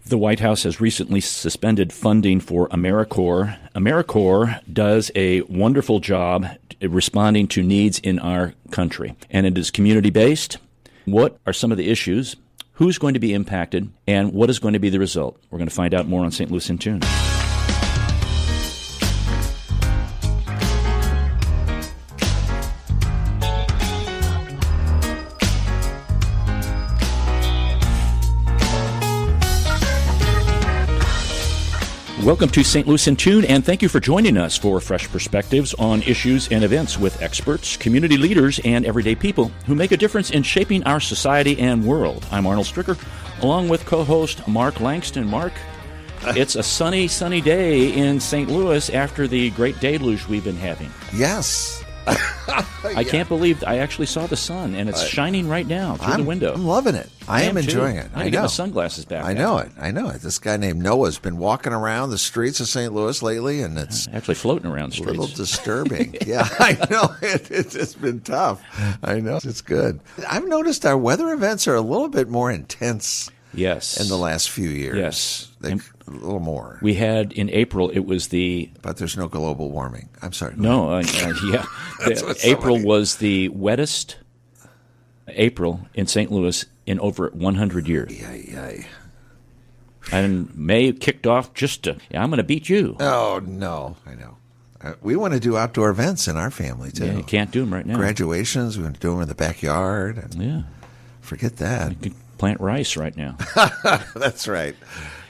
The White House has recently suspended funding for AmeriCorps. AmeriCorps does a wonderful job responding to needs in our country, and it is community-based. What are some of the issues? Who's going to be impacted? And what is going to be the result? We're going to find out more on St. Louis in Tune. Welcome to St. Louis in Tune, and thank you for joining us for fresh perspectives on issues and events with experts, community leaders, and everyday people who make a difference in shaping our society and world. I'm Arnold Stricker, along with co-host Mark Langston. Mark, it's a sunny day in St. Louis after the great deluge we've been having. Yes. I can't believe I actually saw the sun, and it's shining right now through the window. I'm loving it. I am enjoying it. I need to get my sunglasses back. I know it. This guy named Noah's been walking around the streets of St. Louis lately, and it's actually floating around the streets. A little disturbing. Yeah, I know. It's been tough. I know. It's good. I've noticed our weather events are a little bit more intense. Yes. In the last few years. Yes. A little more. We had in April, it was the... But there's no global warming. I'm sorry. No, yeah. April was the wettest April in St. Louis in over 100 years. Yay. And May kicked off just to, I'm going to beat you. Oh, no. I know. We want to do outdoor events in our family, too. Yeah, you can't do them right now. Graduations, we want to do them in the backyard. Yeah. Forget that. You could plant rice right now. That's right.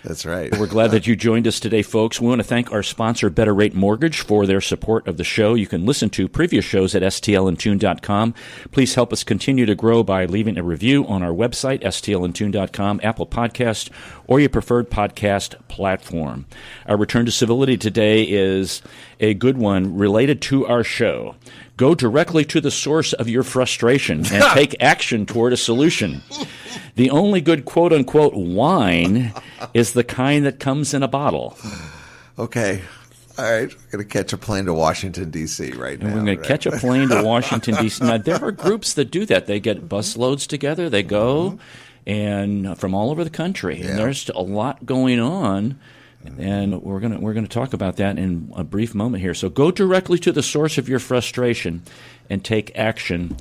We're glad that you joined us today, folks. We want to thank our sponsor, Better Rate Mortgage, for their support of the show. You can listen to previous shows at stlintune.com. Please help us continue to grow by leaving a review on our website, stlintune.com, Apple Podcast, or your preferred podcast platform. Our return to civility today is a good one related to our show. Go directly to the source of your frustration and take action toward a solution. The only good quote-unquote wine is the kind that comes in a bottle. Okay. All right. We're going to catch a plane to Washington, D.C. right now. We're going to catch a plane to Washington, D.C. Now, there are groups that do that. They get busloads together. They go and from all over the country. Yeah. And there's a lot going on. And we're going to talk about that in a brief moment here. So go directly to the source of your frustration and take action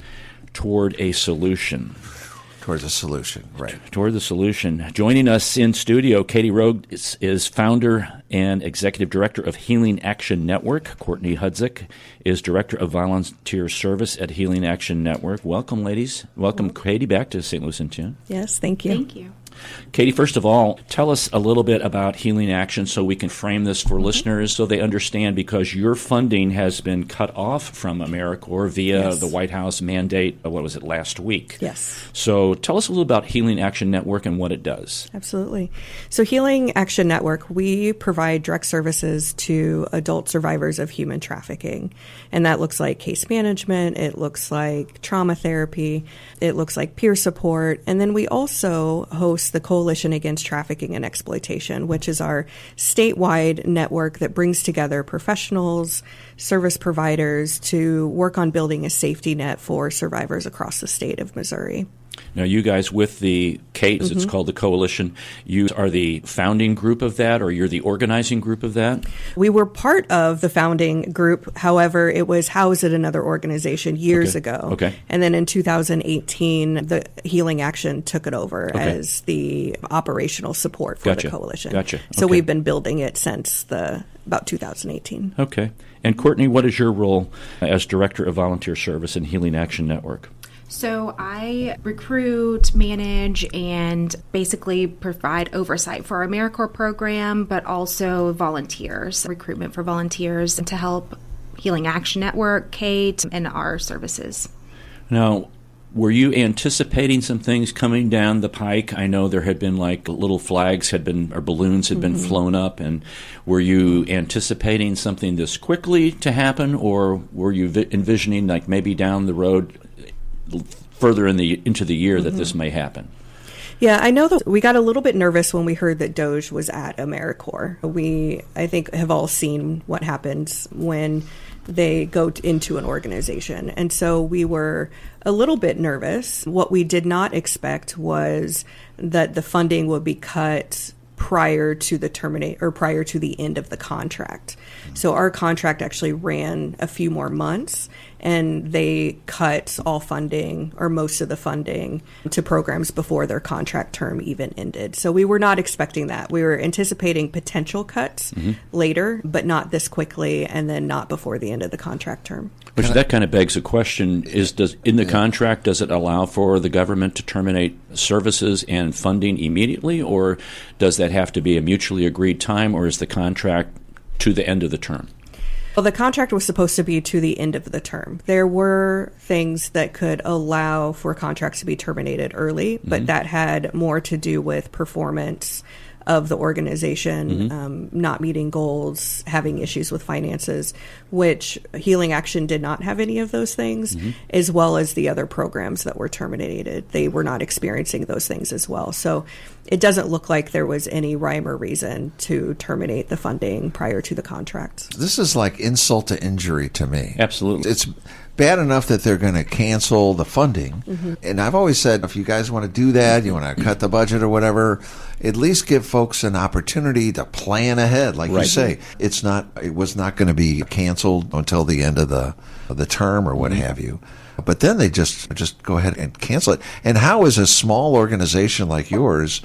toward a solution. Toward the solution, right. Toward the solution. Joining us in studio, Katie Rhodes is founder and executive director of Healing Action Network. Courtney Hudzik is director of volunteer service at Healing Action Network. Welcome, ladies. Welcome, Katie, back to St. Louis in Tune. Yes, thank you. Thank you. Katie, first of all, tell us a little bit about Healing Action so we can frame this for listeners so they understand, because your funding has been cut off from AmeriCorps via the White House mandate, last week? Yes. So tell us a little about Healing Action Network and what it does. Absolutely. So Healing Action Network, we provide direct services to adult survivors of human trafficking. And that looks like case management, it looks like trauma therapy, it looks like peer support, and then we also host the Coalition Against Trafficking and Exploitation, which is our statewide network that brings together professionals, service providers to work on building a safety net for survivors across the state of Missouri. Now, you guys with the CATE, it's called the Coalition, you are the founding group of that, or you're the organizing group of that? We were part of the founding group. However, it was housed at another organization years ago. Okay. And then in 2018, the Healing Action took it over as the operational support for the Coalition. Gotcha. So we've been building it since about 2018. Okay. And Courtney, what is your role as Director of Volunteer Service in Healing Action Network? So I recruit, manage, and basically provide oversight for our AmeriCorps program, but also volunteers, recruitment for volunteers to help Healing Action Network, Kate, and our services. Now, were you anticipating some things coming down the pike? I know there had been little flags or balloons had been flown up, and were you anticipating something this quickly to happen, or were you envisioning maybe down the road further into the year that this may happen? Yeah, I know that we got a little bit nervous when we heard that Doge was at AmeriCorps. We, I think, have all seen what happens when they go into an organization. And so we were a little bit nervous. What we did not expect was that the funding would be cut prior to the end of the contract. So our contract actually ran a few more months, and they cut all funding or most of the funding to programs before their contract term even ended. So we were not expecting that. We were anticipating potential cuts later, but not this quickly, and then not before the end of the contract term. Which that kind of begs a question: in the contract, does it allow for the government to terminate services and funding immediately, or does that have to be a mutually agreed time, or is the contract to the end of the term? Well, the contract was supposed to be to the end of the term. There were things that could allow for contracts to be terminated early, but that had more to do with performance of the organization, not meeting goals, having issues with finances, which Healing Action did not have any of those things, as well as the other programs that were terminated. They were not experiencing those things as well. So it doesn't look like there was any rhyme or reason to terminate the funding prior to the contract. This is like insult to injury to me. Absolutely. It's bad enough that they're going to cancel the funding. And I've always said, if you guys want to do that, you want to cut the budget or whatever, at least give folks an opportunity to plan ahead. Like you say, it was not going to be canceled until the end of the term or what have you. But then they just go ahead and cancel it. And how is a small organization like yours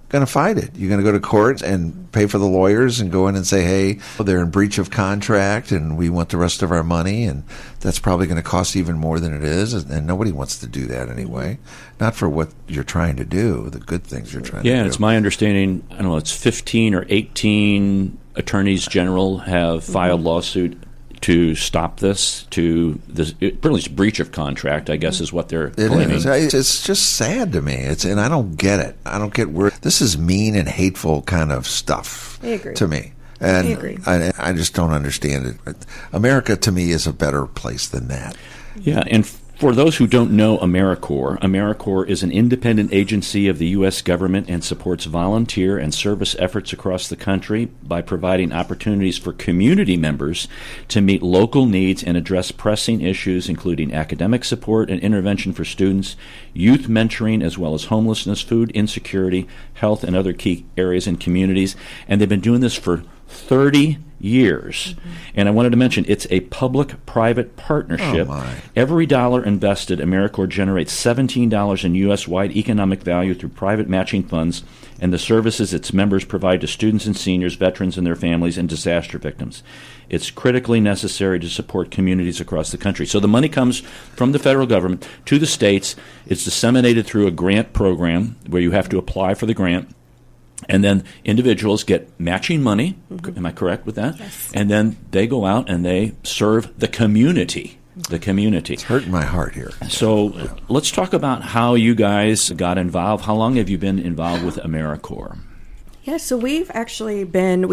going to fight it? You're going to go to court and pay for the lawyers and go in and say, hey, they're in breach of contract and we want the rest of our money, and that's probably going to cost even more than it is, and nobody wants to do that anyway. Not for what you're trying to do, the good things you're trying to do. Yeah, it's my understanding, I don't know, it's 15 or 18 attorneys general have filed lawsuit to stop this, to this, pretty much breach of contract, I guess, is what they're claiming. It's just sad to me. And I don't get it. I don't get where this is mean and hateful kind of stuff. I agree. To me. And I agree. I just don't understand it. America, to me, is a better place than that. Yeah, and for those who don't know AmeriCorps is an independent agency of the U.S. government and supports volunteer and service efforts across the country by providing opportunities for community members to meet local needs and address pressing issues, including academic support and intervention for students, youth mentoring, as well as homelessness, food insecurity, health, and other key areas in communities. And they've been doing this for 30 years. And I wanted to mention, it's a public-private partnership. Every dollar invested, AmeriCorps generates $17 in U.S.-wide economic value through private matching funds and the services its members provide to students and seniors, veterans and their families, and disaster victims. It's critically necessary to support communities across the country. So the money comes from the federal government to the states. It's disseminated through a grant program where you have to apply for the grant. And then individuals get matching money. Am I correct with that? Yes. And then they go out and they serve the community. The community. It's hurting my heart here. So let's talk about how you guys got involved. How long have you been involved with AmeriCorps? Yeah, so we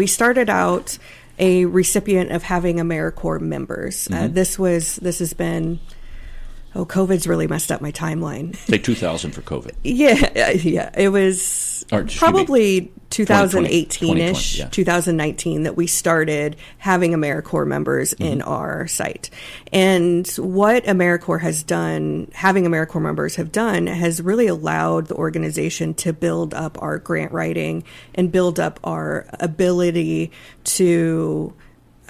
started out a recipient of having AmeriCorps members. This has been... COVID's really messed up my timeline. Say 2000 for COVID. Yeah. It was probably 2018-ish, 2019 that we started having AmeriCorps members in our site. And what AmeriCorps has done, having AmeriCorps members have done, has really allowed the organization to build up our grant writing and build up our ability to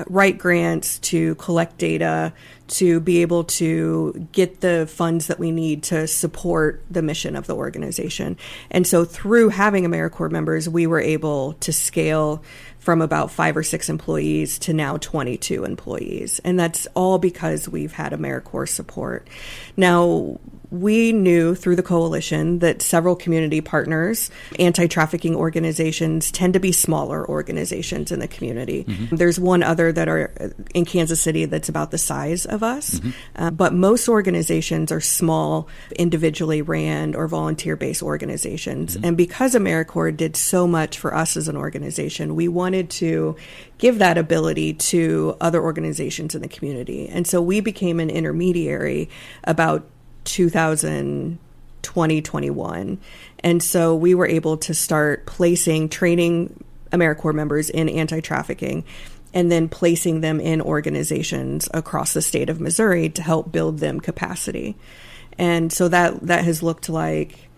write grants, to collect data, to be able to get the funds that we need to support the mission of the organization. And so through having AmeriCorps members, we were able to scale from about 5 or 6 employees to now 22 employees. And that's all because we've had AmeriCorps support. Now, we knew through the coalition that several community partners, anti-trafficking organizations, tend to be smaller organizations in the community. There's one other that are in Kansas City that's about the size of us, but most organizations are small, individually ran or volunteer-based organizations. And because AmeriCorps did so much for us as an organization, we wanted to give that ability to other organizations in the community. And so we became an intermediary about 2020-21. And so we were able to start training AmeriCorps members in anti-trafficking and then placing them in organizations across the state of Missouri to help build them capacity. And so that has looked like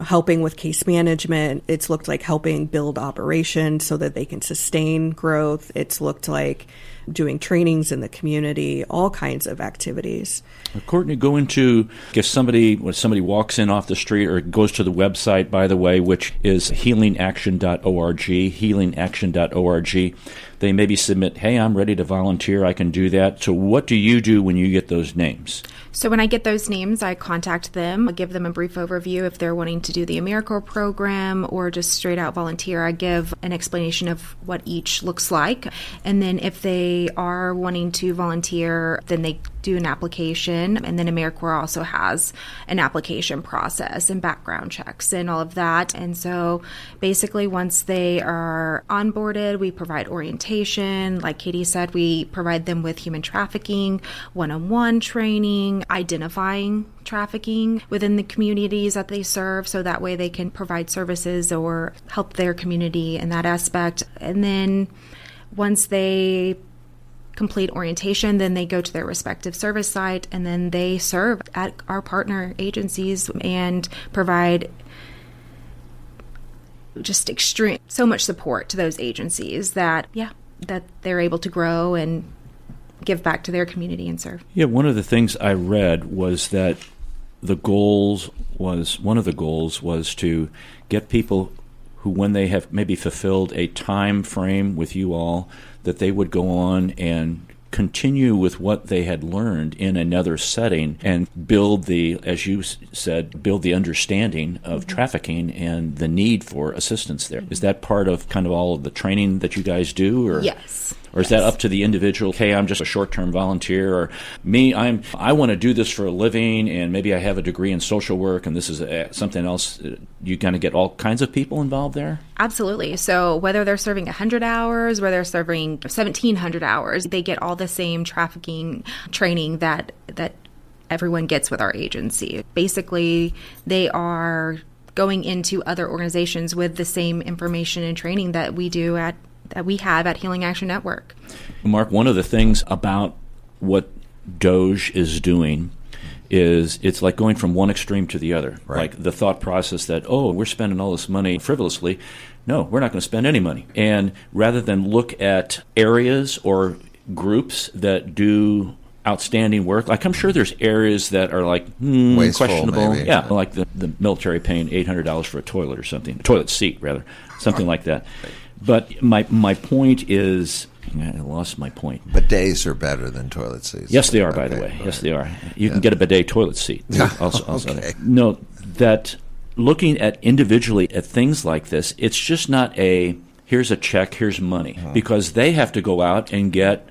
helping with case management. It's looked like helping build operations so that they can sustain growth. It's looked like doing trainings in the community, all kinds of activities. Courtney, go into, when somebody walks in off the street or goes to the website, by the way, which is healingaction.org, healingaction.org, they maybe submit, hey, I'm ready to volunteer, I can do that. So what do you do when you get those names? So when I get those names, I contact them, I give them a brief overview if they're wanting to do the AmeriCorps program or just straight out volunteer. I give an explanation of what each looks like. And then if they are wanting to volunteer, then they do an application. And then AmeriCorps also has an application process and background checks and all of that. And so basically once they are onboarded, we provide orientation. Like Katie said, we provide them with human trafficking, one-on-one training, identifying trafficking within the communities that they serve, so that way they can provide services or help their community in that aspect. And then once they complete orientation, then they go to their respective service site, and then they serve at our partner agencies and provide just so much support to those agencies that they're able to grow and give back to their community and serve. Yeah, one of the things I read was that one of the goals was to get people who, when they have maybe fulfilled a time frame with you all, that they would go on and continue with what they had learned in another setting and build as you said, build the understanding of trafficking and the need for assistance there. Is that part of kind of all of the training that you guys do? Or? Yes. Or is that up to the individual? Okay, I'm just a short-term volunteer, or me, I want to do this for a living, and maybe I have a degree in social work, and this is something else. You kind of get all kinds of people involved there? Absolutely. So whether they're serving 100 hours, whether they're serving 1,700 hours, they get all the same trafficking training that everyone gets with our agency. Basically, they are going into other organizations with the same information and training that we have at Healing Action Network. Mark, one of the things about what Doge is doing is it's like going from one extreme to the other. Right. Like the thought process that, we're spending all this money frivolously. No, we're not going to spend any money. And rather than look at areas or groups that do outstanding work, like I'm sure there's areas that are like wasteful, questionable. maybe. Yeah, like the military paying $800 for a toilet or something, a toilet seat rather, something like that. But my point is, I lost my point. Bidets are better than toilet seats. Yes, they are, by the way. Right. Yes, they are. You can get a bidet toilet seat. Okay. No, that looking at individually at things like this, it's just not here's a check, here's money, because they have to go out and get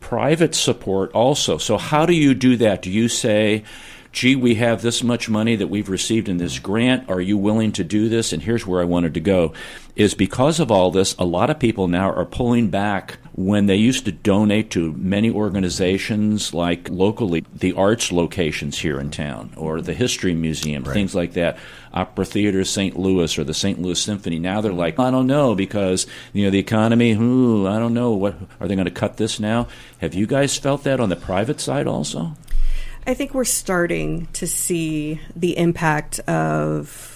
private support also. So how do you do that? Do you say, gee, we have this much money that we've received in this grant. Are you willing to do this? And here's where I wanted to go. Is because of all this, a lot of people now are pulling back when they used to donate to many organizations like locally, the arts locations here in town, or the History Museum, right. Things like that, Opera St. Louis or the St. Louis Symphony. Now they're like, I don't know, because the economy, I don't know, what are they going to cut this now? Have you guys felt that on the private side also? I think we're starting to see the impact of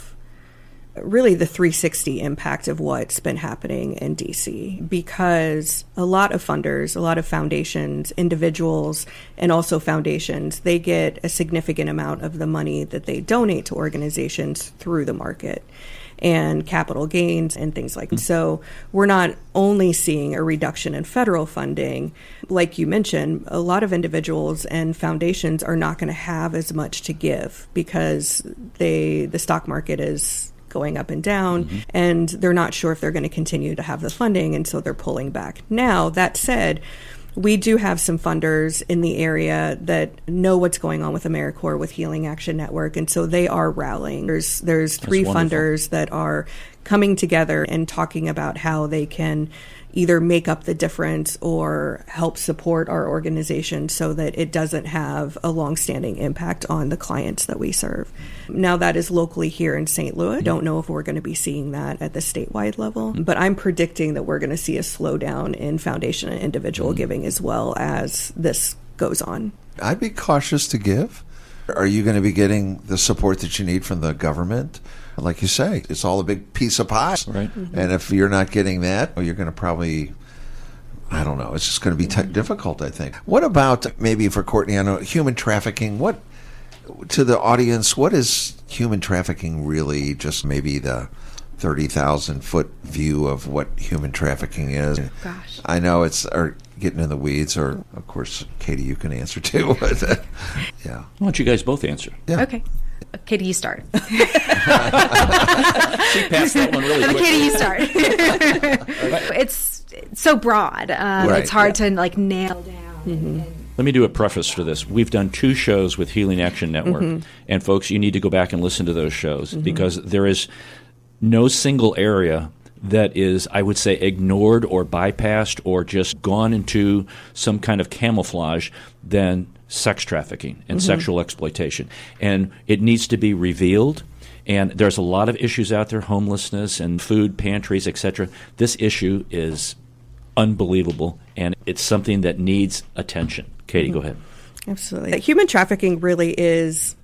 really the 360 impact of what's been happening in DC, because a lot of funders, a lot of foundations, individuals, and also foundations, they get a significant amount of the money that they donate to organizations through the market and capital gains and things like that. So we're not only seeing a reduction in federal funding, like you mentioned, a lot of individuals and foundations are not going to have as much to give because the stock market is going up and down, and they're not sure if they're going to continue to have the funding, and so they're pulling back. Now, that said, we do have some funders in the area that know what's going on with AmeriCorps, with Healing Action Network, and so they are rallying. There's three funders that are coming together and talking about how they can either make up the difference or help support our organization so that it doesn't have a longstanding impact on the clients that we serve. Now, that is locally here in St. Louis. I don't know if we're going to be seeing that at the statewide level, but I'm predicting that we're going to see a slowdown in foundation and individual giving as well as this goes on. I'd be cautious to give Are you going to be getting the support that you need from the government? Like you say, it's all a big piece of pie. Right. And if you're not getting that, well, you're going to probably, I don't know, it's just going to be difficult, I think. What about, maybe for Courtney, I know, human trafficking? What, to the audience, what is human trafficking really? Just maybe the 30,000-foot view of what human trafficking is. Gosh. I know it's getting in the weeds, or, of course, Katie, you can answer too. But, yeah. Why don't you guys both answer? Yeah. Okay. Katie, you start. She passed that one really quick. Katie, you start. It's so broad. Right. It's hard to nail down. Mm-hmm. Let me do a preface for this. We've done 2 shows with Healing Action Network, and folks, you need to go back and listen to those shows because there is no single area that is, I would say, ignored or bypassed or just gone into some kind of camouflage than sex trafficking and sexual exploitation. And it needs to be revealed. And there's a lot of issues out there, homelessness and food pantries, etc. This issue is unbelievable, and it's something that needs attention. Katie, go ahead. Absolutely. Human trafficking really is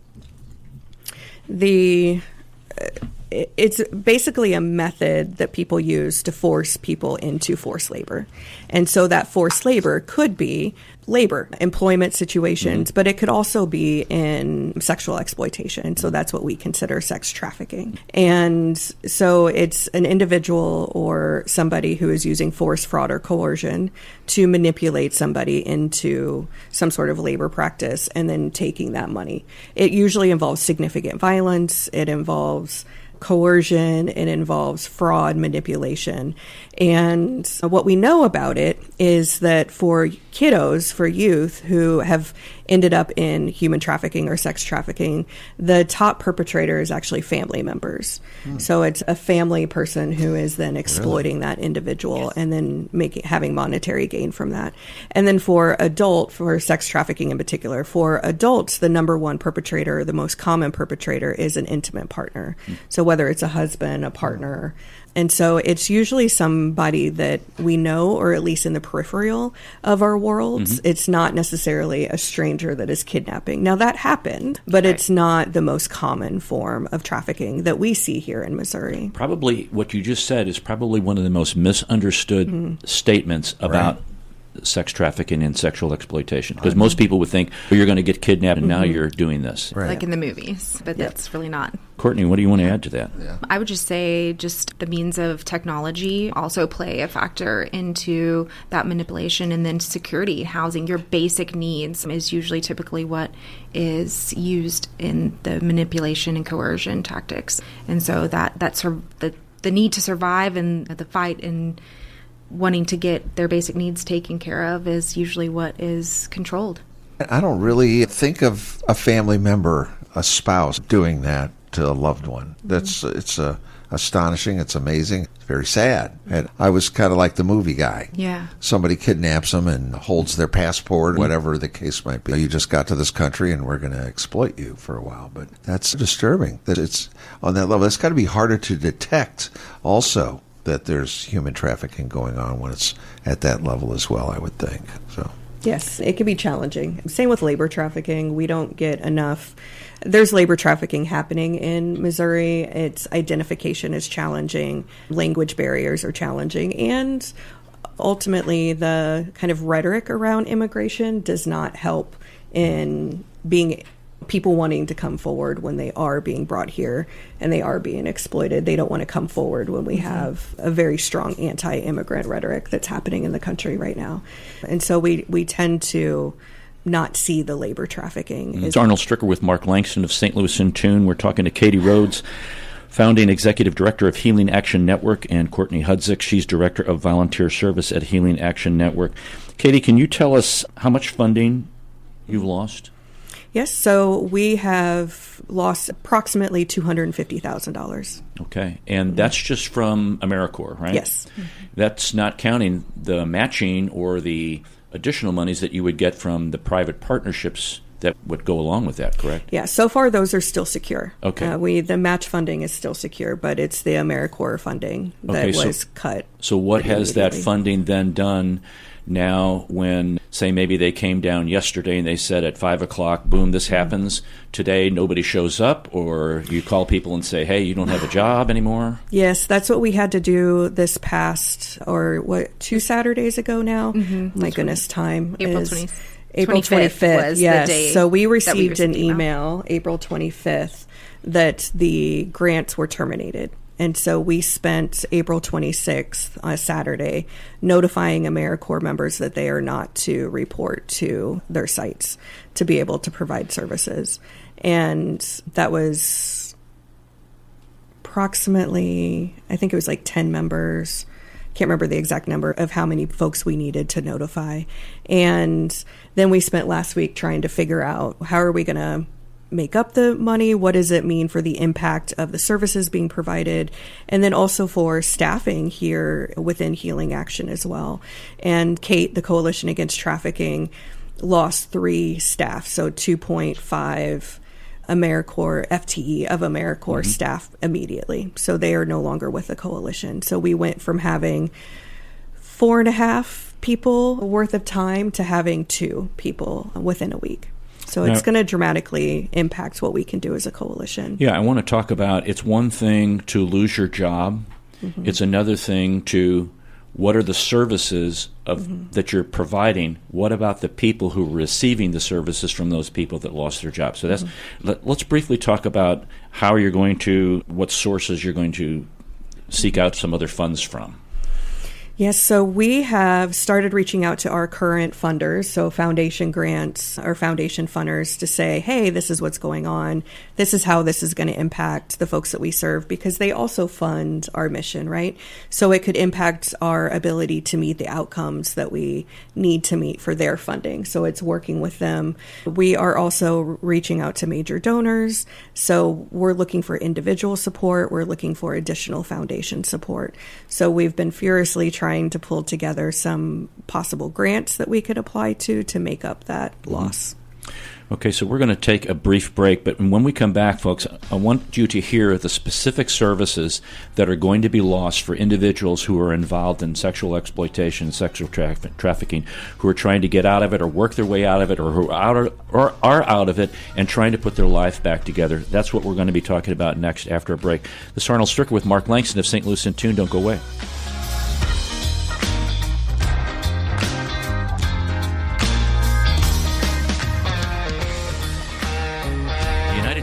it's basically a method that people use to force people into forced labor. And so that forced labor could be labor, employment situations, but it could also be in sexual exploitation. So that's what we consider sex trafficking. And so it's an individual or somebody who is using force, fraud, or coercion to manipulate somebody into some sort of labor practice and then taking that money. It usually involves significant violence. It involves coercion, it involves fraud, manipulation. And what we know about it is that for kiddos, for youth who have ended up in human trafficking or sex trafficking, the top perpetrator is actually family members. So it's a family person who is then exploiting that individual and then having monetary gain from that. And then for sex trafficking in particular, for adults, the number one perpetrator, the most common perpetrator is an intimate partner. So whether it's a husband, a partner, and so it's usually somebody that we know, or at least in the peripheral of our worlds. It's not necessarily a stranger that is kidnapping. Now, that happened, but it's not the most common form of trafficking that we see here in Missouri. Probably what you just said is probably one of the most misunderstood statements about sex trafficking and sexual exploitation. Because most people would think, oh, you're going to get kidnapped and now you're doing this. Right. Like in the movies, but that's really not. Courtney, what do you want to add to that? Yeah. I would just say just the means of technology also play a factor into that manipulation, and then security, housing, your basic needs is usually typically what is used in the manipulation and coercion tactics. And so that's the need to survive and the fight and wanting to get their basic needs taken care of is usually what is controlled. I don't really think of a family member, a spouse, doing that to a loved one. It's astonishing. It's amazing. It's very sad. And I was kind of like the movie guy. Yeah. Somebody kidnaps them and holds their passport, whatever the case might be. You just got to this country and we're going to exploit you for a while. But that's disturbing that it's on that level. It's got to be harder to detect also that there's human trafficking going on when it's at that level as well, I would think. So. Yes, it can be challenging. Same with labor trafficking. We don't get enough. There's labor trafficking happening in Missouri. Its identification is challenging. Language barriers are challenging. And ultimately, the kind of rhetoric around immigration does not help in being people wanting to come forward when they are being brought here and they are being exploited. They don't want to come forward when we have a very strong anti-immigrant rhetoric that's happening in the country right now. And so we tend to not see the labor trafficking. It's Arnold Stricker with Mark Langston of St. Louis in Tune. We're talking to Katie Rhodes, founding executive director of Healing Action Network, and Courtney Hudzik. She's director of volunteer service at Healing Action Network. Katie, can you tell us how much funding you've lost? Yes, so we have lost approximately $250,000. Okay, and that's just from AmeriCorps, right? Yes. That's not counting the matching or the additional monies that you would get from the private partnerships that would go along with that, correct? Yeah, so far those are still secure. Okay. The match funding is still secure, but it's the AmeriCorps funding that was cut. So what has that funding then done now when, say, maybe they came down yesterday and they said at 5 o'clock, boom, this happens. Today, nobody shows up, or you call people and say, hey, you don't have a job anymore? Yes, that's what we had to do this past, 2 Saturdays ago now? My goodness, time April is... 20th. April 25th, was yes. the day so we received received an email April 25th that the grants were terminated. And so we spent April 26th, on a Saturday, notifying AmeriCorps members that they are not to report to their sites to be able to provide services. And that was approximately, I think it was like 10 members. Can't remember the exact number of how many folks we needed to notify. And then we spent last week trying to figure out how are we going to make up the money? What does it mean for the impact of the services being provided? And then also for staffing here within Healing Action as well. And Kate, the Coalition Against Trafficking, lost 3 staff, so 2.5 AmeriCorps, FTE of AmeriCorps staff immediately. So they are no longer with the coalition. So we went from having 4.5 people worth of time to having 2 people within a week. So it's going to dramatically impact what we can do as a coalition. Yeah, I want to talk about, it's one thing to lose your job. It's another thing to, what are the services that you're providing? What about the people who are receiving the services from those people that lost their jobs? So that's let's briefly talk about how you're going to, what sources you're going to seek out some other funds from. Yes, so we have started reaching out to our current funders, so foundation grants or foundation funders, to say, hey, this is what's going on. This is how this is going to impact the folks that we serve, because they also fund our mission, right? So it could impact our ability to meet the outcomes that we need to meet for their funding. So it's working with them. We are also reaching out to major donors. So we're looking for individual support. We're looking for additional foundation support. So we've been furiously trying to pull together some possible grants that we could apply to make up that loss. Okay, so we're going to take a brief break, but when we come back, folks, I want you to hear the specific services that are going to be lost for individuals who are involved in sexual exploitation, sexual trafficking, who are trying to get out of it or work their way out of it, or who are out of it and trying to put their life back together. That's what we're going to be talking about next after a break. This is Arnold Stricker with Mark Langston of St. Louis in Tune. Don't go away.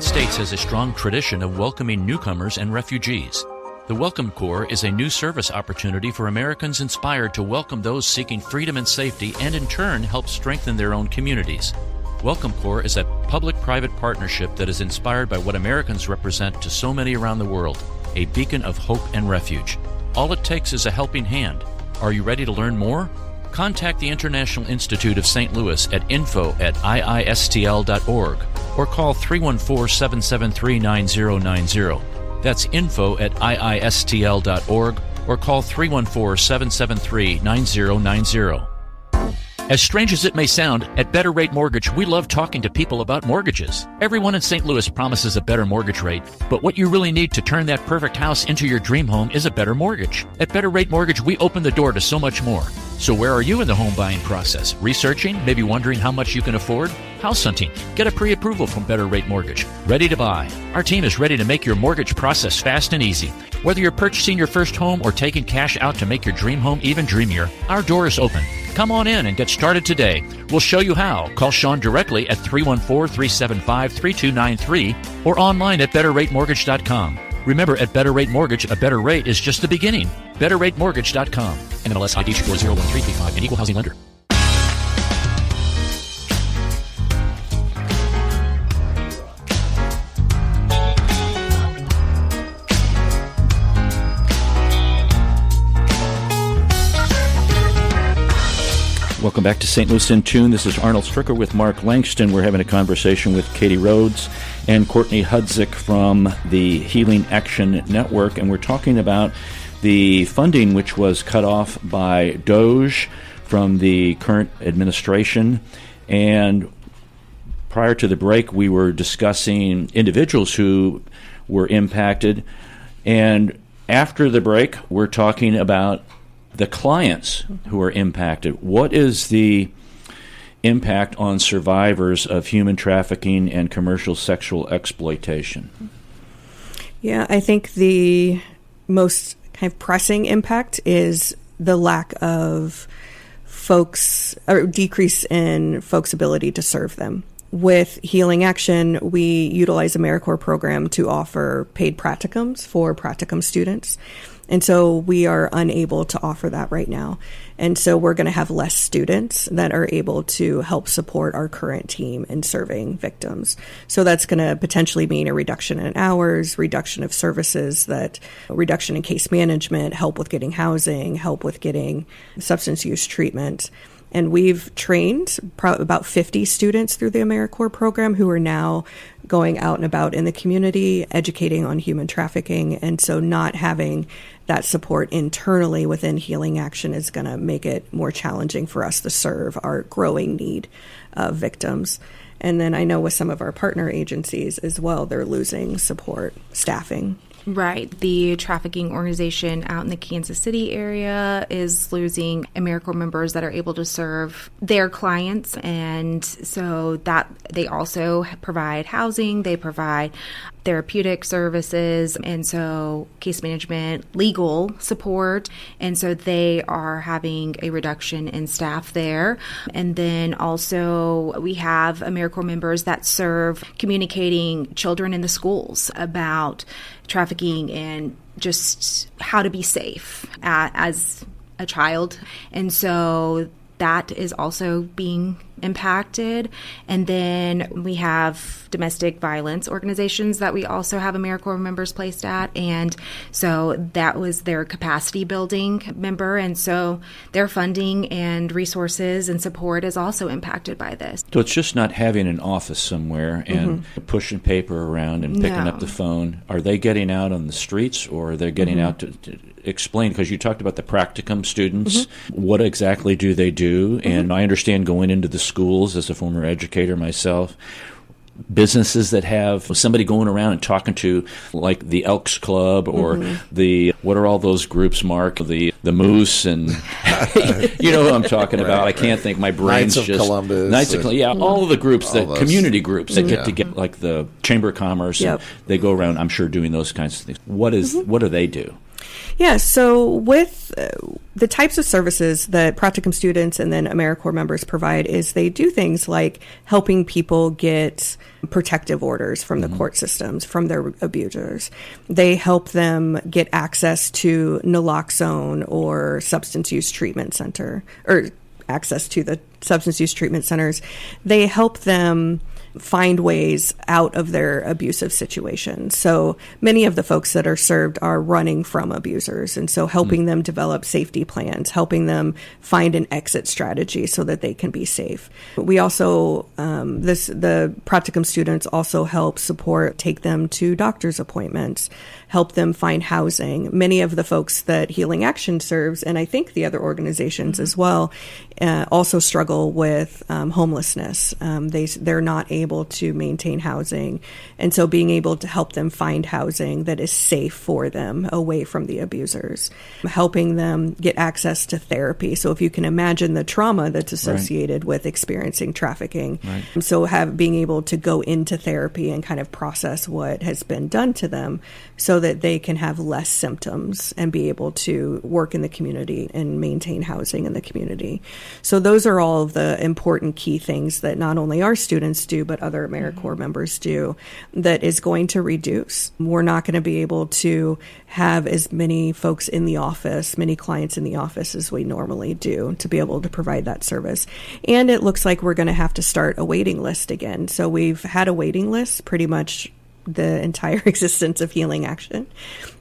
States has a strong tradition of welcoming newcomers and refugees. The Welcome Corps is a new service opportunity for Americans inspired to welcome those seeking freedom and safety, and in turn help strengthen their own communities. Welcome Corps is a public-private partnership that is inspired by what Americans represent to so many around the world, a beacon of hope and refuge. All it takes is a helping hand. Are you ready to learn more? Contact the International Institute of St. Louis at info@iistl.org or call 314-773-9090. That's info@iistl.org or call 314-773-9090. As strange as it may sound, at Better Rate Mortgage, we love talking to people about mortgages. Everyone in St. Louis promises a better mortgage rate, but what you really need to turn that perfect house into your dream home is a better mortgage. At Better Rate Mortgage, we open the door to so much more. So where are you in the home buying process? Researching? Maybe wondering how much you can afford? House hunting? Get a pre-approval from Better Rate Mortgage. Ready to buy? Our team is ready to make your mortgage process fast and easy. Whether you're purchasing your first home or taking cash out to make your dream home even dreamier, our door is open. Come on in and get started today. We'll show you how. Call Sean directly at 314-375-3293 or online at betterratemortgage.com. Remember, at Better Rate Mortgage, a better rate is just the beginning. BetterRateMortgage.com. NMLS ID 401335, an equal housing lender. Welcome back to St. Louis in Tune. This is Arnold Stricker with Mark Langston. We're having a conversation with Katie Rhodes and Courtney Hudzik from the Healing Action Network, and we're talking about the funding which was cut off by DOGE from the current administration. And prior to the break, we were discussing individuals who were impacted. And after the break, we're talking about the clients who are impacted, what is the impact on survivors of human trafficking and commercial sexual exploitation? Yeah, I think the most kind of pressing impact is the lack of folks, or decrease in folks' ability to serve them. With Healing Action, we utilize AmeriCorps program to offer paid practicums for practicum students. And so we are unable to offer that right now. And so we're going to have less students that are able to help support our current team in serving victims. So that's going to potentially mean a reduction in hours, reduction of services, reduction in case management, help with getting housing, help with getting substance use treatment. And we've trained about 50 students through the AmeriCorps program who are now going out and about in the community, educating on human trafficking. And so not having that support internally within Healing Action is going to make it more challenging for us to serve our growing need of victims. And then I know with some of our partner agencies as well, they're losing support, staffing. Right. The trafficking organization out in the Kansas City area is losing AmeriCorps members that are able to serve their clients. And so that they also provide housing, they provide therapeutic services, and so case management, legal support. And so they are having a reduction in staff there. And then also we have AmeriCorps members that serve communicating children in the schools about trafficking and just how to be safe as a child. And so that is also being impacted. And then we have domestic violence organizations that we also have AmeriCorps members placed at. And so that was their capacity building member. And so their funding and resources and support is also impacted by this. So it's just not having an office somewhere and pushing paper around and picking up the phone. Are they getting out on the streets, or are they getting out to explain? Because you talked about the Practicum students. What exactly do they do? And I understand going into the schools as a former educator myself, businesses that have somebody going around and talking to, like the Elks Club or the, what are all those groups, Mark? The Moose and you know who I'm talking about. I can't think. My brain's Knights of Columbus. Knights of Columbus. Yeah, all of the groups, the community groups that get together, like the Chamber of Commerce. And they go around, I'm sure, doing those kinds of things. What do they do? Yeah, so with the types of services that Practicum students and then AmeriCorps members provide is they do things like helping people get protective orders from the court systems, from their abusers. They help them get access to naloxone or substance use treatment center, or access to the substance use treatment centers. They help them find ways out of their abusive situation. So many of the folks that are served are running from abusers. And so helping them develop safety plans, helping them find an exit strategy so that they can be safe. We also, the Practicum students also help support, take them to doctor's appointments, help them find housing. Many of the folks that Healing Action serves, and I think the other organizations as well, also struggle with homelessness. They're not able to maintain housing. And so being able to help them find housing that is safe for them away from the abusers, helping them get access to therapy. So if you can imagine the trauma that's associated with experiencing trafficking. So being able to go into therapy and kind of process what has been done to them so that they can have less symptoms and be able to work in the community and maintain housing in the community. So those are all of the important key things that not only our students do, but other AmeriCorps members do, that is going to reduce. We're not going to be able to have as many folks in the office, many clients in the office as we normally do to be able to provide that service. And it looks like we're going to have to start a waiting list again. So we've had a waiting list pretty much the entire existence of Healing Action.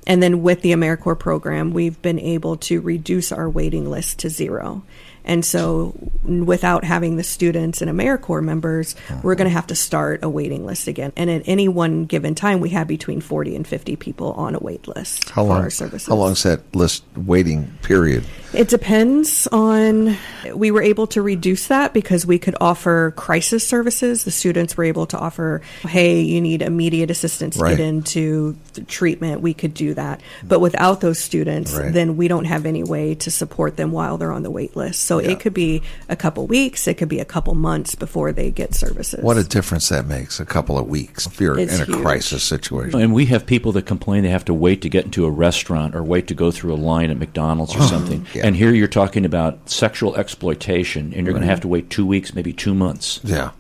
And then with the AmeriCorps program, we've been able to reduce our waiting list to 0. And so without having the students and AmeriCorps members, we're going to have to start a waiting list again. And at any one given time, we have between 40 and 50 people on a wait list for our services. How long is that list waiting period? It depends on, we were able to reduce that because we could offer crisis services. The students were able to offer, hey, you need immediate assistance to get into treatment. We could do that. But without those students, Right. then we don't have any way to support them while they're on the wait list. So it could be a couple weeks, it could be a couple months before they get services. What a difference that makes, a couple of weeks, if you're It's in a huge. crisis situation. And we have people that complain they have to wait to get into a restaurant or wait to go through a line at McDonald's or something. Yeah. And here you're talking about sexual exploitation, and you're going to have to wait 2 weeks, maybe 2 months. Yeah.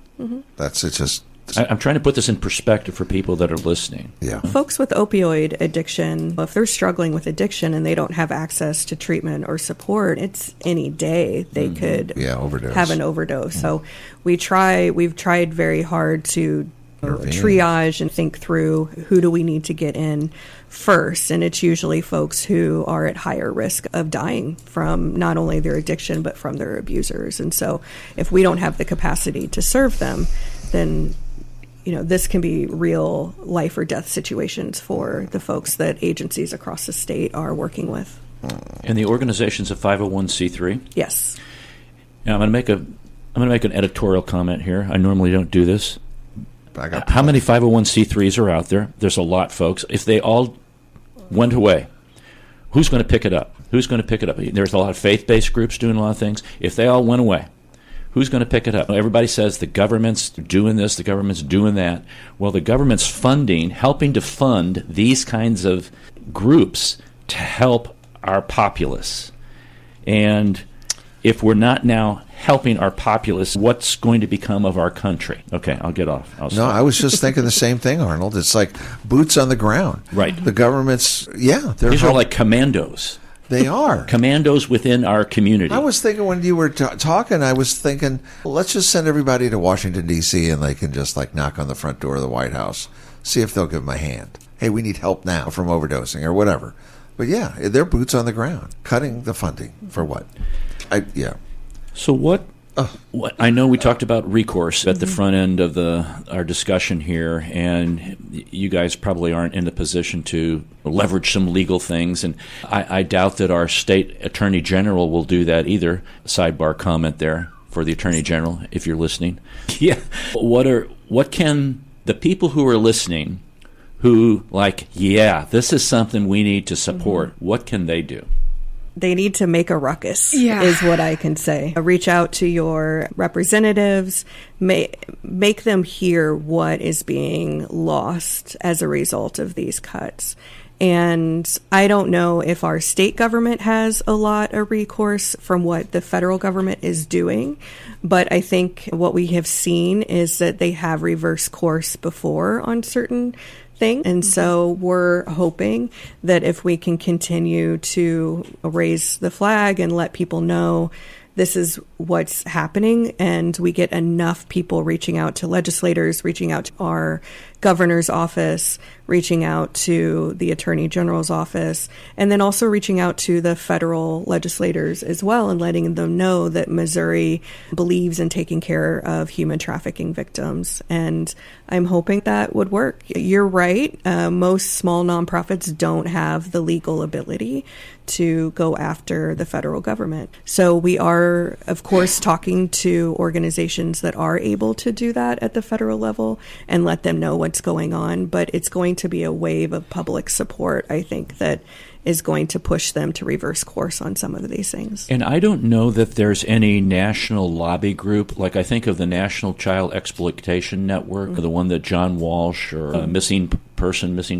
That's it. Just, I'm trying to put this in perspective for people that are listening. yeah. Folks with opioid addiction, if they're struggling with addiction and they don't have access to treatment or support, it's any day they could overdose. have an overdose. So we've tried very hard to Intervene. triage and think through who do we need to get in first. And it's usually folks who are at higher risk of dying from not only their addiction, but from their abusers. And so if we don't have the capacity to serve them, then this can be real life or death situations for the folks that agencies across the state are working with. And the organization's a 501c3. Yes. Now, I'm going to make an editorial comment here. I normally don't do this. How many 501c3s are out there? There's a lot, folks. If they all went away, who's going to pick it up? Who's going to pick it up? There's a lot of faith-based groups doing a lot of things. If they all went away, who's going to pick it up? Everybody says the government's doing this, the government's doing that. Well, the government's helping to fund these kinds of groups to help our populace. And if we're not now helping our populace, what's going to become of our country? Okay, I'll get off. No, I was just thinking the same thing, Arnold. It's like boots on the ground. Right. The government's, These are like commandos. They are. Commandos within our community. I was thinking when you were talking, I was thinking, well, let's just send everybody to Washington, D.C., and they can just knock on the front door of the White House, see if they'll give them a hand. Hey, we need help now from overdosing or whatever. But they're boots on the ground, cutting the funding for what? So what I know we talked about recourse at the front end of our discussion here, and you guys probably aren't in the position to leverage some legal things, and I doubt that our state attorney general will do that either. Sidebar comment there for the attorney general, if you're listening. Yeah. What can the people who are listening, who this is something we need to support, what can they do? They need to make a ruckus, is what I can say. Reach out to your representatives, make them hear what is being lost as a result of these cuts. And I don't know if our state government has a lot of recourse from what the federal government is doing, but I think what we have seen is that they have reversed course before on certain thing. And so we're hoping that if we can continue to raise the flag and let people know this is what's happening, and we get enough people reaching out to legislators, reaching out to our governor's office, reaching out to the attorney general's office, and then also reaching out to the federal legislators as well and letting them know that Missouri believes in taking care of human trafficking victims. And I'm hoping that would work. You're right. Most small nonprofits don't have the legal ability to go after the federal government. So we are, of course, talking to organizations that are able to do that at the federal level and let them know what's going on. But it's going to be a wave of public support, I think, that is going to push them to reverse course on some of these things. And I don't know that there's any national lobby group, like I think of the National Child Exploitation Network, or the one that John Walsh or Missing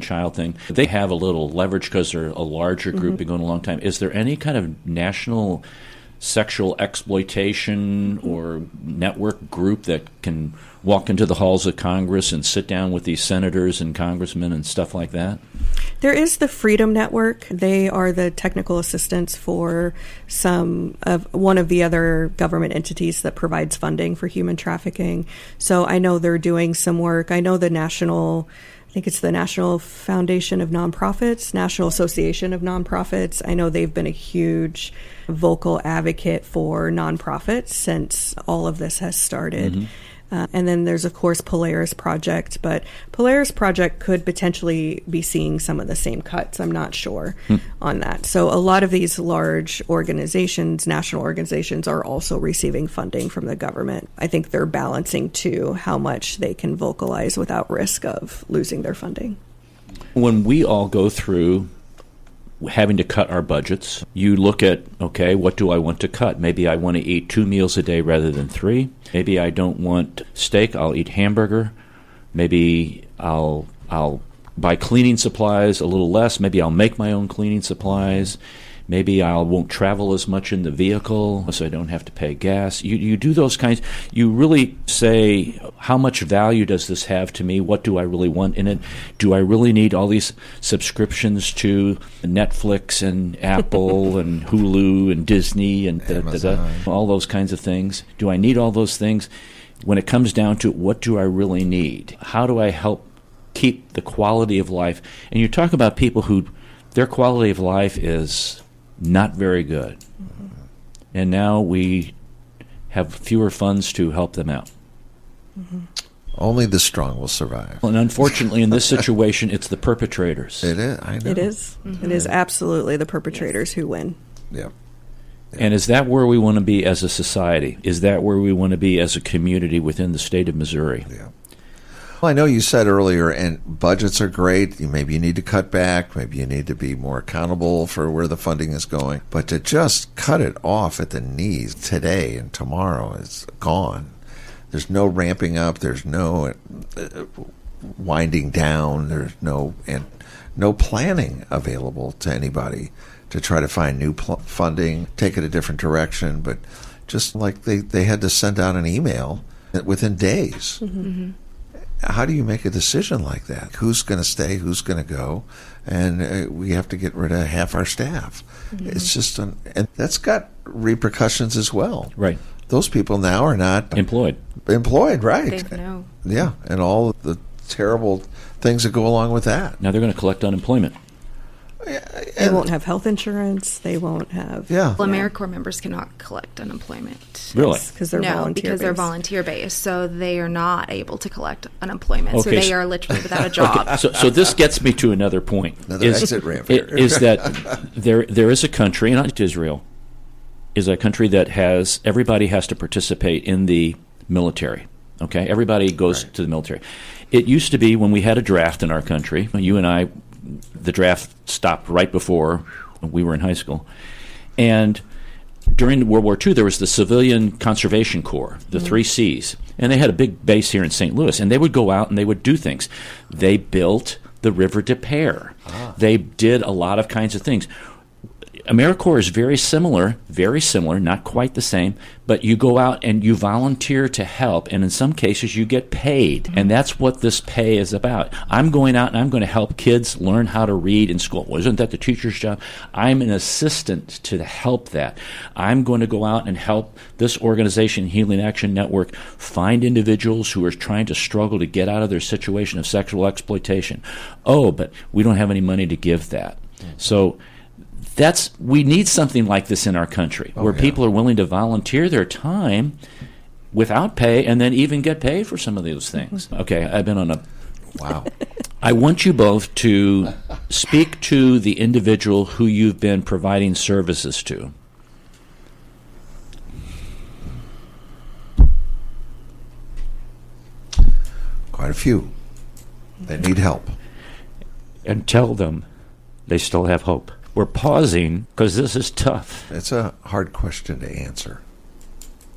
Child thing. They have a little leverage because they're a larger group, been going a long time. Is there any kind of national sexual exploitation or network group that can walk into the halls of Congress and sit down with these senators and congressmen and stuff like that? There is the Freedom Network. They are the technical assistants for one of the other government entities that provides funding for human trafficking. So I know they're doing some work. I know the National Foundation of Nonprofits, National Association of Nonprofits. I know they've been a huge vocal advocate for nonprofits since all of this has started. And then there's, of course, Polaris Project, but Polaris Project could potentially be seeing some of the same cuts. I'm not sure on that. So a lot of these large organizations, national organizations, are also receiving funding from the government. I think they're balancing, too, how much they can vocalize without risk of losing their funding. When we all go through having to cut our budgets. You look at, okay, what do I want to cut? Maybe I want to eat 2 meals a day rather than 3. Maybe I don't want steak, I'll eat hamburger. Maybe I'll buy cleaning supplies a little less. Maybe I'll make my own cleaning supplies. Maybe I won't travel as much in the vehicle so I don't have to pay gas. You do those kinds. You really say, how much value does this have to me? What do I really want in it? Do I really need all these subscriptions to Netflix and Apple and Hulu and Disney and all those kinds of things? Do I need all those things? When it comes down to what do I really need? How do I help keep the quality of life? And you talk about people who their quality of life is not very good. Mm-hmm. And now we have fewer funds to help them out. Mm-hmm. Only the strong will survive. And unfortunately, in this situation, it's the perpetrators. It is. I know. It is. Mm-hmm. It is absolutely the perpetrators who win. Yep. And is that where we want to be as a society? Is that where we want to be as a community within the state of Missouri? Yeah. Well, I know you said earlier, and budgets are great. Maybe you need to cut back. Maybe you need to be more accountable for where the funding is going. But to just cut it off at the knees today and tomorrow is gone. There's no ramping up. There's no winding down. There's no planning available to anybody to try to find new funding, take it a different direction. But just like they had to send out an email within days. Mm-hmm. How do you make a decision like that? Who's going to stay? Who's going to go? And we have to get rid of half our staff. Mm-hmm. It's just, and that's got repercussions as well. Right. Those people now are not employed, right? No. Yeah, and all the terrible things that go along with that. Now they're going to collect unemployment. They won't have health insurance. They won't have... Yeah. Well, AmeriCorps members cannot collect unemployment. Really? Because they're volunteer-based. Because they're volunteer-based, so they are not able to collect unemployment. Okay, so they are literally without a job. Okay. So this gets me to another point. Another exit ramp here. Is that there is a country, not Israel, is a country that has... Everybody has to participate in the military. Okay? Everybody goes to the military. It used to be when we had a draft in our country, you and I... The draft stopped right before we were in high school. And during World War II, there was the Civilian Conservation Corps, the 3 Cs. And they had a big base here in St. Louis. And they would go out and they would do things. They built the River des Peres. They did a lot of kinds of things. AmeriCorps is very similar, not quite the same, but you go out and you volunteer to help, and in some cases you get paid, mm-hmm. and that's what this pay is about. I'm going out and I'm going to help kids learn how to read in school. Well, isn't that the teacher's job? I'm an assistant to help that. I'm going to go out and help this organization, Healing Action Network, find individuals who are trying to struggle to get out of their situation of sexual exploitation. Oh, but we don't have any money to give that. Mm-hmm. So we need something like this in our country, where people are willing to volunteer their time without pay and then even get paid for some of those things. Okay, I've been on a... Wow. I want you both to speak to the individual who you've been providing services to. Quite a few. They need help. And tell them they still have hope. We're pausing because this is tough. It's a hard question to answer,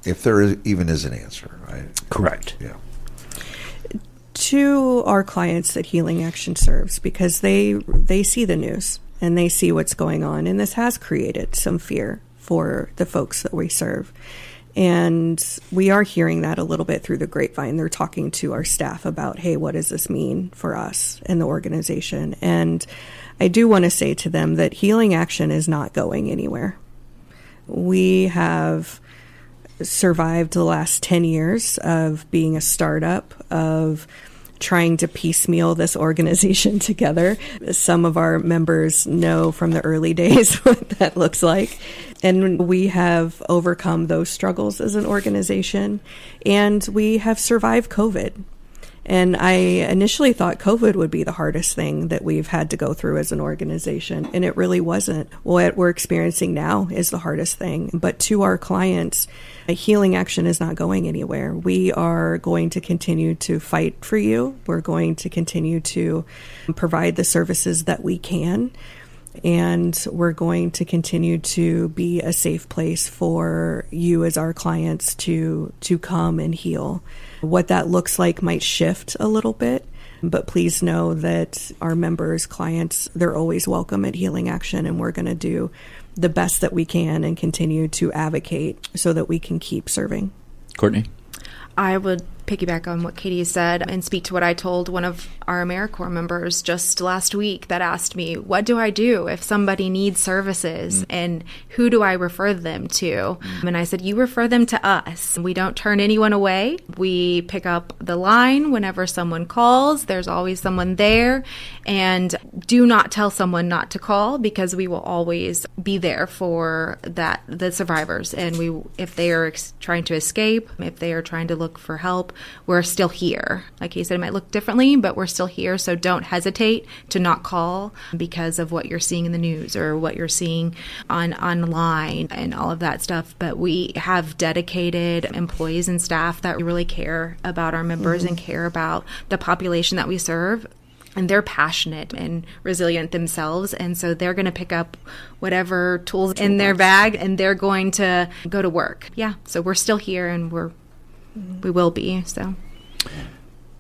if there even is an answer, right? Correct. Yeah. To our clients that Healing Action serves, because they see the news and they see what's going on, and this has created some fear for the folks that we serve. And we are hearing that a little bit through the grapevine. They're talking to our staff about, hey, what does this mean for us and the organization? And I do want to say to them that Healing Action is not going anywhere. We have survived the last 10 years of being a startup, of trying to piecemeal this organization together. Some of our members know from the early days what that looks like. And we have overcome those struggles as an organization, and we have survived COVID. And I initially thought COVID would be the hardest thing that we've had to go through as an organization, and it really wasn't. What we're experiencing now is the hardest thing. But to our clients, Healing Action is not going anywhere. We are going to continue to fight for you. We're going to continue to provide the services that we can. And we're going to continue to be a safe place for you as our clients to come and heal. What that looks like might shift a little bit, but please know that our members, clients, they're always welcome at Healing Action, and we're going to do the best that we can and continue to advocate so that we can keep serving. Courtney? I would piggyback on what Katie said and speak to what I told one of our AmeriCorps members just last week that asked me, what do I do if somebody needs services and who do I refer them to? And I said, you refer them to us. We don't turn anyone away. We pick up the line whenever someone calls. There's always someone there. And do not tell someone not to call, because we will always be there for the survivors. And if they are trying to escape, if they are trying to look for help, we're still here. Like he said, it might look differently, but we're still here. So don't hesitate to not call because of what you're seeing in the news or what you're seeing online and all of that stuff. But we have dedicated employees and staff that really care about our members and care about the population that we serve. And they're passionate and resilient themselves. And so they're going to pick up whatever tools in their bag and they're going to go to work. Yeah. So we're still here and we will be. So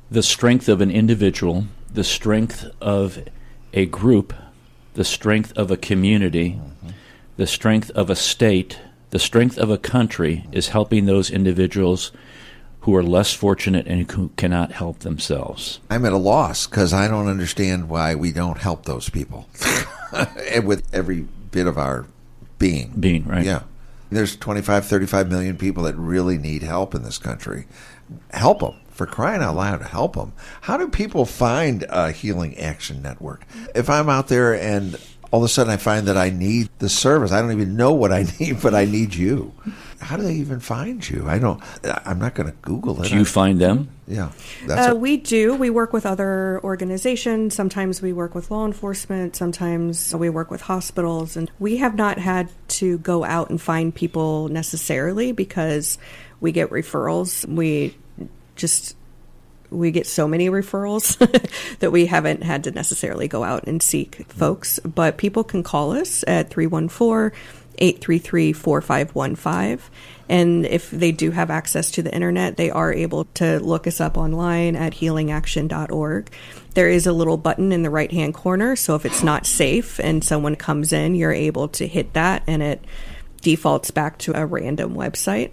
the strength of an individual, the strength of a group, the strength of a community, the strength of a state, the strength of a country is helping those individuals who are less fortunate and who cannot help themselves. I'm at a loss because I don't understand why we don't help those people with every bit of our being. Being, right. Yeah. There's 25, 35 million people that really need help in this country. Help them. For crying out loud, help them. How do people find a Healing Action Network? If I'm out there and all of a sudden I find that I need the service, I don't even know what I need, but I need you. How do they even find you? I'm not going to Google it. Do you find them? Yeah. We do. We work with other organizations. Sometimes we work with law enforcement. Sometimes we work with hospitals. And we have not had to go out and find people necessarily because we get referrals. We get so many referrals that we haven't had to necessarily go out and seek folks. But people can call us at 314-833-4515. And if they do have access to the internet, they are able to look us up online at healingaction.org. There is a little button in the right-hand corner, so if it's not safe and someone comes in, you're able to hit that, and it defaults back to a random website.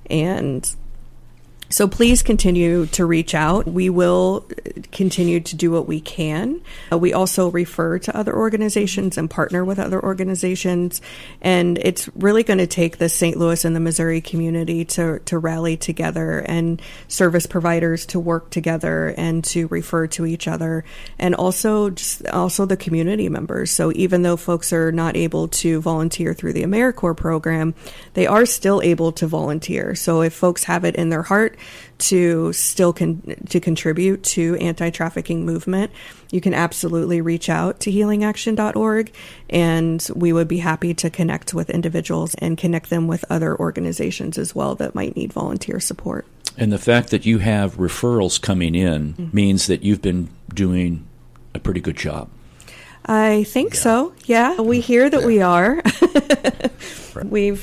And so please continue to reach out. We will continue to do what we can. We also refer to other organizations and partner with other organizations. And it's really going to take the St. Louis and the Missouri community to rally together and service providers to work together and to refer to each other. And also the community members. So even though folks are not able to volunteer through the AmeriCorps program, they are still able to volunteer. So if folks have it in their heart to still to contribute to anti-trafficking movement, you can absolutely reach out to healingaction.org, and we would be happy to connect with individuals and connect them with other organizations as well that might need volunteer support. And the fact that you have referrals coming in means that you've been doing a pretty good job. I think so. Yeah, we hear that we are.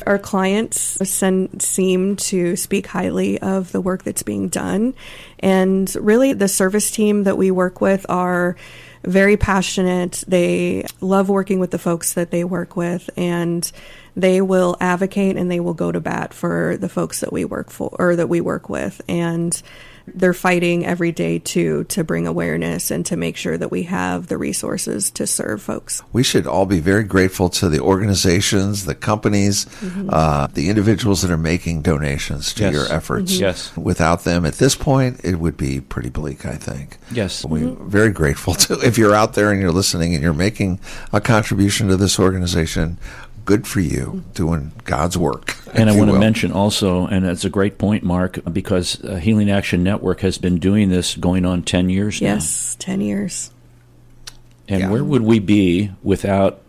Our clients seem to speak highly of the work that's being done. And really, the service team that we work with are very passionate. They love working with the folks that they work with, and they will advocate and they will go to bat for the folks that we work for or that we work with. And they're fighting every day to bring awareness and to make sure that we have the resources to serve folks. We should all be very grateful to the organizations, the companies, the individuals that are making donations to your efforts. Yes. Without them, at this point, it would be pretty bleak, I think. Yes. We're very grateful to, if you're out there and you're listening and you're making a contribution to this organization, good for you, doing God's work. And I want to mention also, and that's a great point, Mark, because Healing Action Network has been doing this going on 10 years now. Yes, 10 years. And where would we be without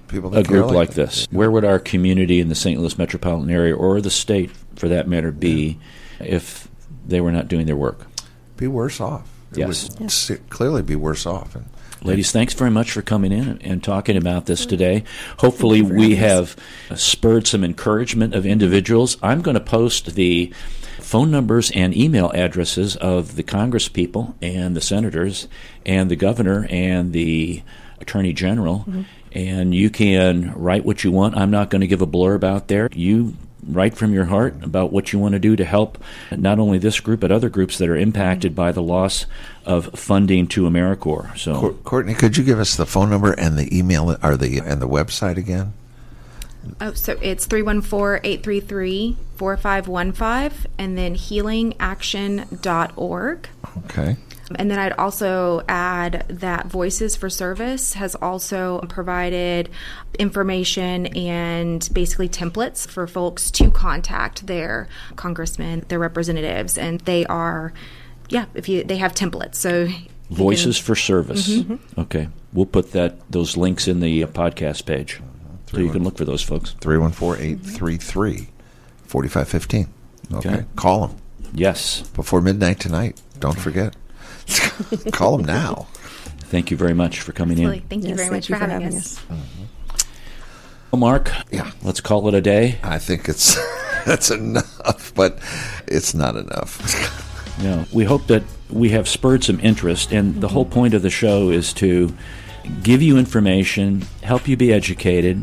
people a group like this? Where would our community in the St. Louis metropolitan area, or the state for that matter, be if they were not doing their work? Be worse off. It would clearly be worse off. And Ladies, thanks very much for coming in and talking about this today. Hopefully we have spurred some encouragement of individuals. I'm going to post the phone numbers and email addresses of the Congress people and the senators and the governor and the attorney general, and you can write what you want. I'm not going to give a blurb out there. You write from your heart about what you want to do to help not only this group but other groups that are impacted by the loss of funding to AmeriCorps. So, Courtney, could you give us the phone number and the email and the website again? Oh, so it's 314-833-4515 and then healingaction.org. Okay. And then I'd also add that Voices for Service has also provided information and basically templates for folks to contact their congressmen, their representatives, and they are, they have templates. So Voices for Service. Okay, we'll put those links in the podcast page, so you can look for those folks. 314-833-4515. Okay, call them. Yes, before midnight tonight. Don't forget. Call them now. Thank you very much for coming in. Thank you very much for having us. Well, Mark, yeah, let's call it a day. I think that's enough, but it's not enough. Yeah, we hope that we have spurred some interest, and the whole point of the show is to give you information, help you be educated,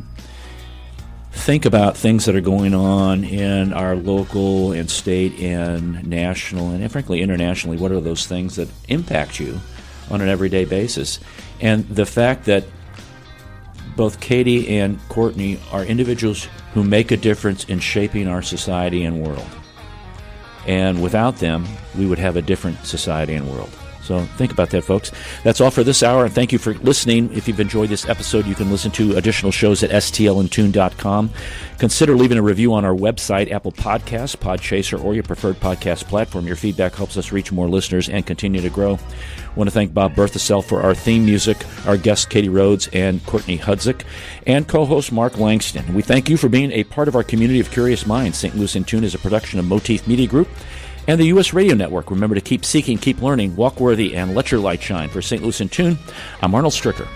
think about things that are going on in our local and state and national and frankly internationally. What are those things that impact you on an everyday basis? And the fact that both Katie and Courtney are individuals who make a difference in shaping our society and world. And without them, we would have a different society and world. So think about that, folks. That's all for this hour, and thank you for listening. If you've enjoyed this episode, you can listen to additional shows at stlandtune.com. Consider leaving a review on our website, Apple Podcasts, Podchaser, or your preferred podcast platform. Your feedback helps us reach more listeners and continue to grow. I want to thank Bob Berthasell for our theme music, our guests Katie Rhodes and Courtney Hudzik, and co-host Mark Langston. We thank you for being a part of our community of curious minds. St. Louis in Tune is a production of Motif Media Group and the U.S. Radio Network. Remember to keep seeking, keep learning, walk worthy, and let your light shine. For St. Louis in Tune, I'm Arnold Stricker.